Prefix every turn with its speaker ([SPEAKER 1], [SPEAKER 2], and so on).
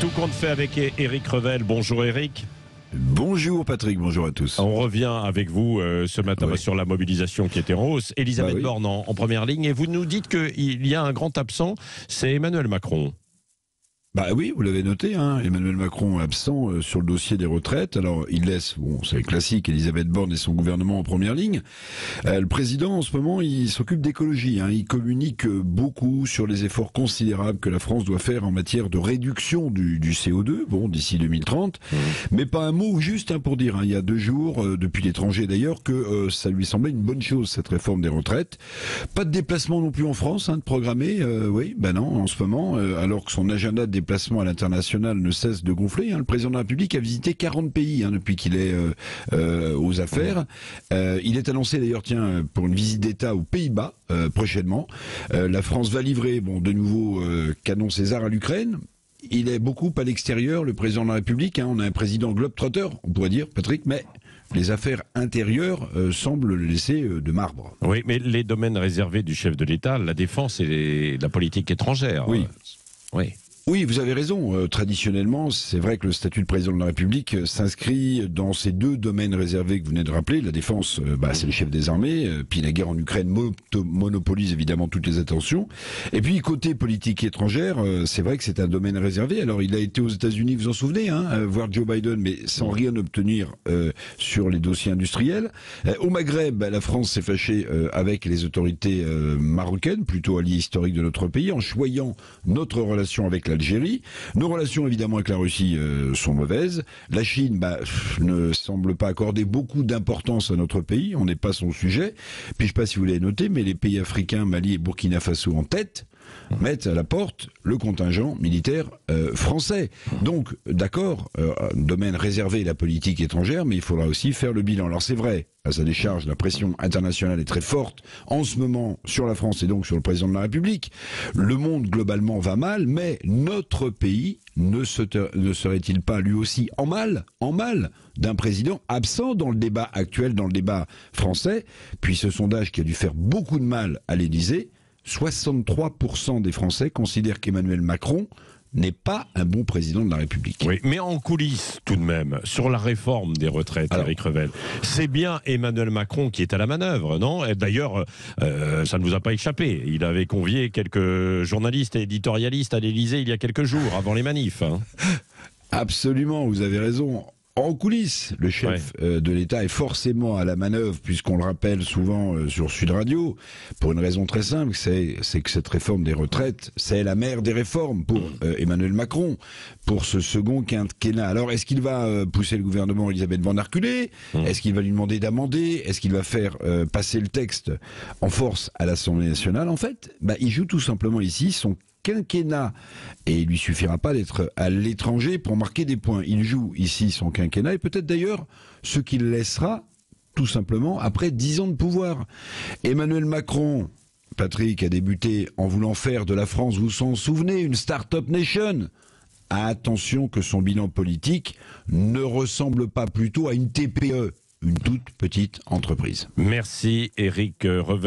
[SPEAKER 1] Tout compte fait avec Éric Revel. Bonjour Éric.
[SPEAKER 2] Bonjour Patrick, bonjour à tous.
[SPEAKER 1] On revient avec vous ce matin sur la mobilisation qui était en hausse. Elisabeth Borne en première ligne. Et vous nous dites qu'il y a un grand absent, c'est Emmanuel Macron.
[SPEAKER 2] Bah oui, vous l'avez noté, hein, Emmanuel Macron absent sur le dossier des retraites. Alors il laisse, bon c'est classique, Elisabeth Borne et son gouvernement en première ligne. Le président en ce moment il s'occupe d'écologie, hein, il communique beaucoup sur les efforts considérables que la France doit faire en matière de réduction du CO2, bon d'ici 2030, mais pas un mot juste pour dire, hein, il y a 2 jours, depuis l'étranger d'ailleurs, que ça lui semblait une bonne chose cette réforme des retraites. Pas de déplacement non plus en France, de programmer, non, en ce moment, alors que son agenda de déplacement à l'international ne cesse de gonfler. Le président de la République a visité 40 pays depuis qu'il est aux affaires. Il est annoncé d'ailleurs, pour une visite d'État aux Pays-Bas prochainement. La France va livrer de nouveaux canons César à l'Ukraine. Il est beaucoup à l'extérieur, le président de la République. On a un président globe-trotter, on pourrait dire, Patrick, mais les affaires intérieures semblent le laisser de marbre.
[SPEAKER 1] Oui, mais les domaines réservés du chef de l'État, la défense et la politique étrangère.
[SPEAKER 2] Oui.
[SPEAKER 1] Oui,
[SPEAKER 2] vous avez raison. Traditionnellement, c'est vrai que le statut de président de la République s'inscrit dans ces 2 domaines réservés que vous venez de rappeler. La défense, c'est le chef des armées. Puis la guerre en Ukraine monopolise évidemment toutes les attentions. Et puis côté politique étrangère, c'est vrai que c'est un domaine réservé. Alors il a été aux États-Unis, vous en souvenez, voir Joe Biden, mais sans rien obtenir sur les dossiers industriels. Au Maghreb, la France s'est fâchée avec les autorités marocaines, plutôt alliées historiques de notre pays, en choyant notre relation avec l'Algérie. Nos relations évidemment avec la Russie sont mauvaises. La Chine ne semble pas accorder beaucoup d'importance à notre pays, on n'est pas son sujet. Puis je ne sais pas si vous l'avez noté, mais les pays africains, Mali et Burkina Faso en tête, mettent à la porte le contingent militaire français. Donc, d'accord, domaine réservé la politique étrangère, mais il faudra aussi faire le bilan. Alors c'est vrai, à sa décharge, la pression internationale est très forte en ce moment sur la France et donc sur le président de la République. Le monde globalement va mal, mais notre pays ne serait-il pas lui aussi en mal d'un président absent dans le débat actuel, dans le débat français? Puis ce sondage qui a dû faire beaucoup de mal à l'Élysée, 63% des Français considèrent qu'Emmanuel Macron n'est pas un bon président de la République.
[SPEAKER 1] Oui, mais en coulisses tout de même, sur la réforme des retraites, Éric Revel, c'est bien Emmanuel Macron qui est à la manœuvre, non? Et d'ailleurs, ça ne vous a pas échappé. Il avait convié quelques journalistes et éditorialistes à l'Élysée il y a quelques jours, avant les manifs.
[SPEAKER 2] Absolument, vous avez raison. En coulisses, le chef de l'État est forcément à la manœuvre, puisqu'on le rappelle souvent sur Sud Radio, pour une raison très simple, c'est que cette réforme des retraites, c'est la mère des réformes pour Emmanuel Macron, pour ce second quinquennat. Alors, est-ce qu'il va pousser le gouvernement Elisabeth Borne à reculer? Est-ce qu'il va lui demander d'amender? Est-ce qu'il va faire passer le texte en force à l'Assemblée nationale? En fait, il joue tout simplement ici son quinquennat, et il lui suffira pas d'être à l'étranger pour marquer des points. Il joue ici son quinquennat et peut-être d'ailleurs ce qu'il laissera tout simplement après 10 ans de pouvoir. Emmanuel Macron, Patrick, a débuté en voulant faire de la France, vous vous en souvenez, une start-up nation. Attention que son bilan politique ne ressemble pas plutôt à une TPE, une toute petite entreprise.
[SPEAKER 1] Merci Éric Revel.